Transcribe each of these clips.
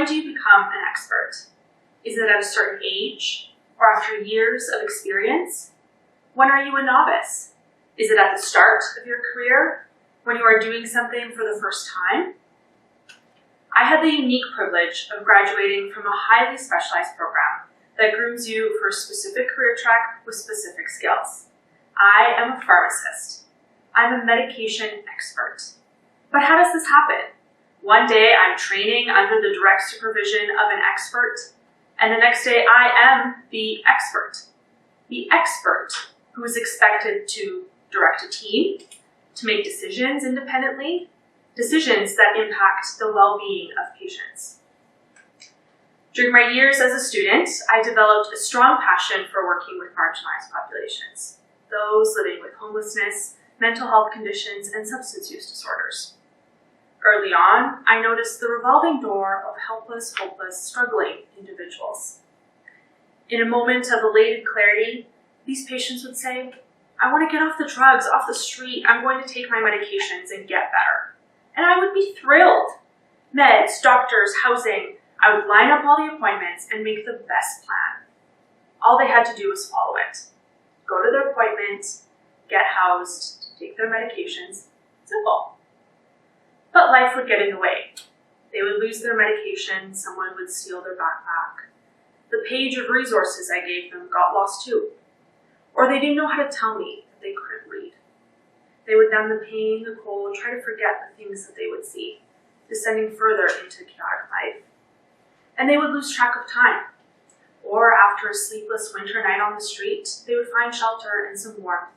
When do you become an expert? Is it at a certain age or after years of experience? When are you a novice? Is it at the start of your career, when you are doing something for the first time? I had the unique privilege of graduating from a highly specialized program that grooms you for a specific career track with specific skills. I am a pharmacist. I'm a medication expert. But how does this happen? One day I'm training under the direct supervision of an expert, and the next day I am the expert. The expert who is expected to direct a team, to make decisions independently, decisions that impact the well-being of patients. During my years as a student, I developed a strong passion for working with marginalized populations, those living with homelessness, mental health conditions, and substance use disorders. Early on, I noticed the revolving door of helpless, hopeless, struggling individuals. In a moment of elated clarity, these patients would say, I want to get off the drugs, off the street, I'm going to take my medications and get better. And I would be thrilled. Meds, doctors, housing, I would line up all the appointments and make the best plan. All they had to do was follow it. Go to their appointment, get housed, take their medications. Simple. But life would get in the way. They would lose their medication, someone would steal their backpack. The page of resources I gave them got lost too. Or they didn't know how to tell me that they couldn't read. They would numb the pain, the cold, try to forget the things that they would see, descending further into chaotic life. And they would lose track of time. Or after a sleepless winter night on the street, they would find shelter and some warmth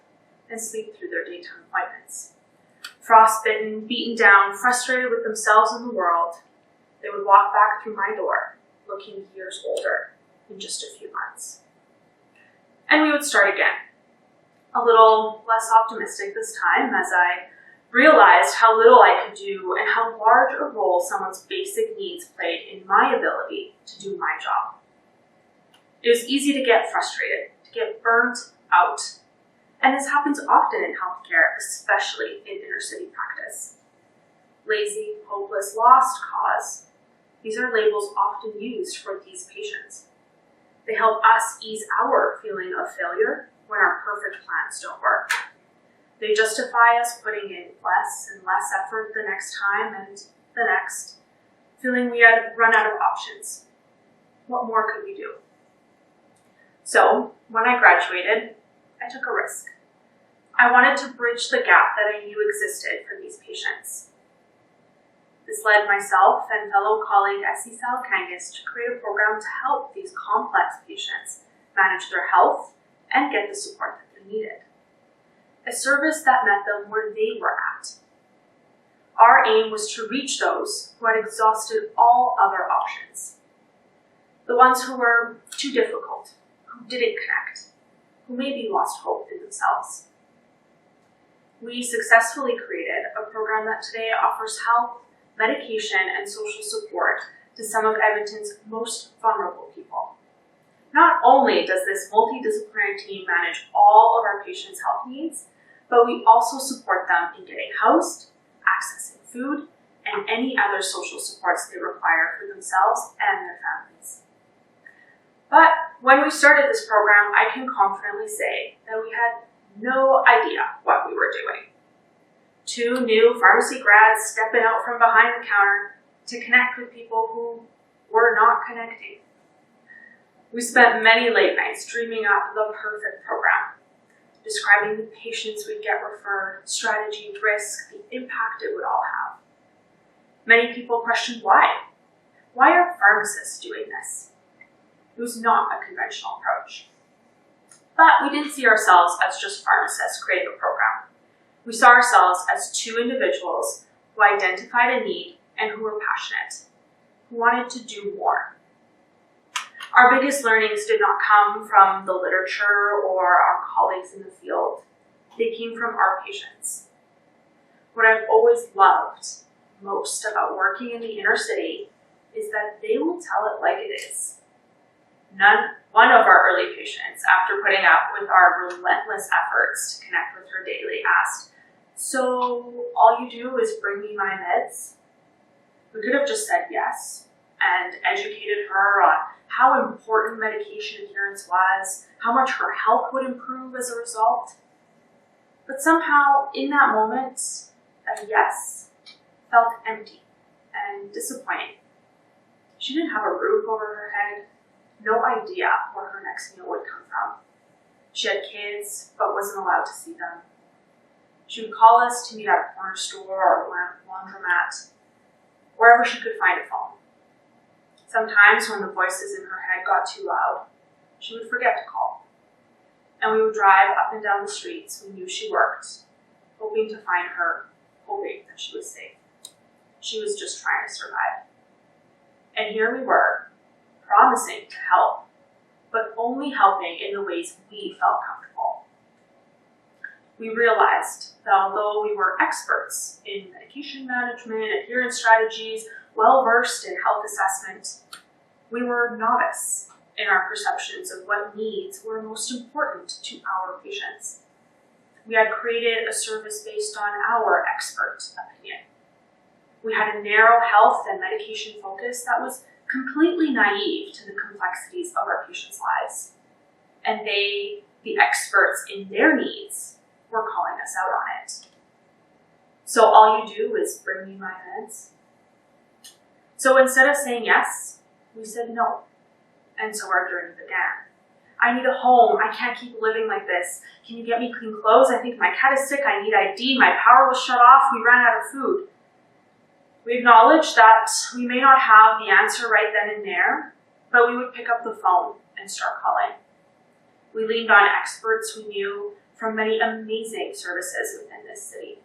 and sleep through their daytime appointments. Frostbitten, beaten down, frustrated with themselves and the world, they would walk back through my door, looking years older in just a few months. And we would start again. A little less optimistic this time as I realized how little I could do and how large a role someone's basic needs played in my ability to do my job. It was easy to get frustrated, to get burnt out. And this happens often in healthcare, especially in inner city practice. Lazy, hopeless, lost cause. These are labels often used for these patients. They help us ease our feeling of failure when our perfect plans don't work. They justify us putting in less and less effort the next time and the next, feeling we had run out of options. What more could we do? So, when I graduated, I took a risk. I wanted to bridge the gap that I knew existed for these patients. This led myself and fellow colleague Essie Salkangas to create a program to help these complex patients manage their health and get the support that they needed. A service that met them where they were at. Our aim was to reach those who had exhausted all other options. The ones who were too difficult, who didn't connect, who maybe lost hope in themselves. We successfully created a program that today offers health, medication, and social support to some of Edmonton's most vulnerable people. Not only does this multidisciplinary team manage all of our patients' health needs, but we also support them in getting housed, accessing food, and any other social supports they require for themselves and their families. But when we started this program, I can confidently say that we had no idea what we were doing. Two new pharmacy grads stepping out from behind the counter to connect with people who were not connecting. We spent many late nights dreaming up the perfect program, describing the patients we'd get referred, strategy, risk, the impact it would all have. Many people questioned why. Why are pharmacists doing this? It was not a conventional approach. But we didn't see ourselves as just pharmacists creating a program. We saw ourselves as two individuals who identified a need and who were passionate, who wanted to do more. Our biggest learnings did not come from the literature or our colleagues in the field. They came from our patients. What I've always loved most about working in the inner city is that they will tell it like it is. One of our early patients, after putting up with our relentless efforts to connect with her daily, asked, "So all you do is bring me my meds?" We could have just said yes and educated her on how important medication adherence was, how much her health would improve as a result. But somehow, in that moment, a yes felt empty and disappointing. She didn't have a roof over her head, no idea where her next meal would come from. She had kids, but wasn't allowed to see them. She would call us to meet at a corner store or laundromat, wherever she could find a phone. Sometimes when the voices in her head got too loud, she would forget to call. And we would drive up and down the streets we knew she worked, hoping to find her, hoping that she was safe. She was just trying to survive. And here we were, promising to help, but only helping in the ways we felt comfortable. We realized that although we were experts in medication management, adherence strategies, well-versed in health assessment, we were novice in our perceptions of what needs were most important to our patients. We had created a service based on our expert opinion. We had a narrow health and medication focus that was completely naive to the complexities of our patients' lives. And they, the experts in their needs, were calling us out on it. So all you do is bring me my meds? So instead of saying yes, we said no. And so our journey began. I need a home. I can't keep living like this. Can you get me clean clothes? I think my cat is sick. I need ID. My power was shut off. We ran out of food. We acknowledged that we may not have the answer right then and there, but we would pick up the phone and start calling. We leaned on experts we knew from many amazing services within this city.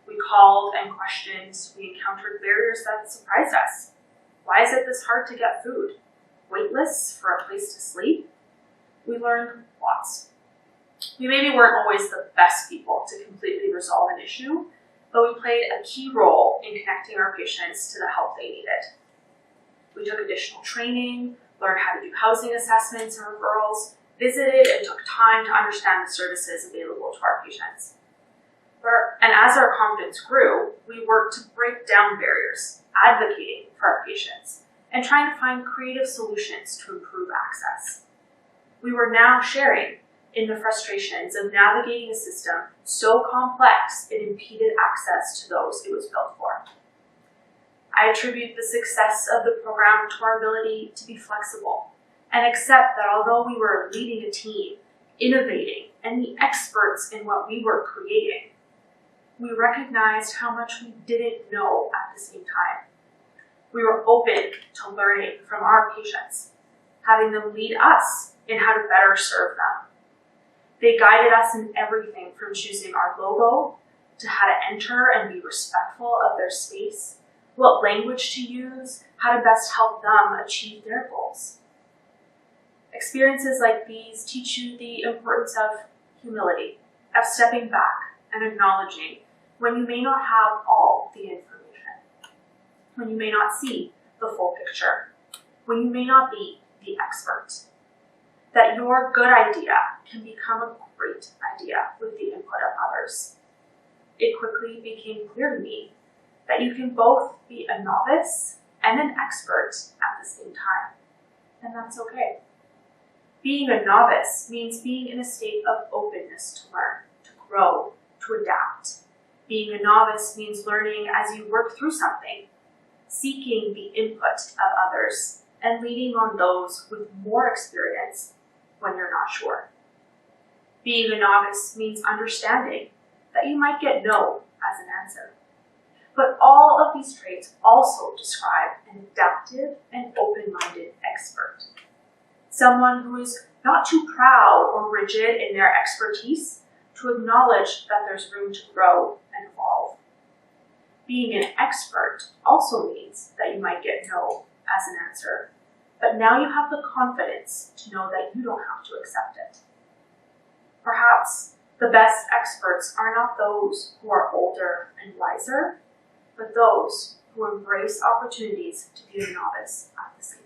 We called and questioned. We encountered barriers that surprised us. Why is it this hard to get food? Wait lists for a place to sleep? We learned lots. We maybe weren't always the best people to completely resolve an issue, but we played a key role in connecting our patients to the help they needed. We took additional training, learned how to do housing assessments and referrals, visited and took time to understand the services available to our patients. And as our confidence grew, we worked to break down barriers, advocating for our patients, and trying to find creative solutions to improve access. We were now sharing in the frustrations of navigating a system so complex it impeded access to those it was built for. I attribute the success of the program to our ability to be flexible and accept that although we were leading a team, innovating, and the experts in what we were creating, we recognized how much we didn't know at the same time. We were open to learning from our patients, having them lead us in how to better serve them. They guided us in everything from choosing our logo to how to enter and be respectful of their space, what language to use, how to best help them achieve their goals. Experiences like these teach you the importance of humility, of stepping back and acknowledging when you may not have all the information, when you may not see the full picture, when you may not be the expert. That your good idea can become a great idea with the input of others. It quickly became clear to me that you can both be a novice and an expert at the same time, and that's okay. Being a novice means being in a state of openness to learn, to grow, to adapt. Being a novice means learning as you work through something, seeking the input of others, and leaning on those with more experience when you're not sure. Being a novice means understanding that you might get no as an answer. But all of these traits also describe an adaptive and open-minded expert. Someone who is not too proud or rigid in their expertise to acknowledge that there's room to grow and evolve. Being an expert also means that you might get no as an answer, but now you have the confidence to know that you don't have to accept it. Perhaps the best experts are not those who are older and wiser, but those who embrace opportunities to be a novice at the same time.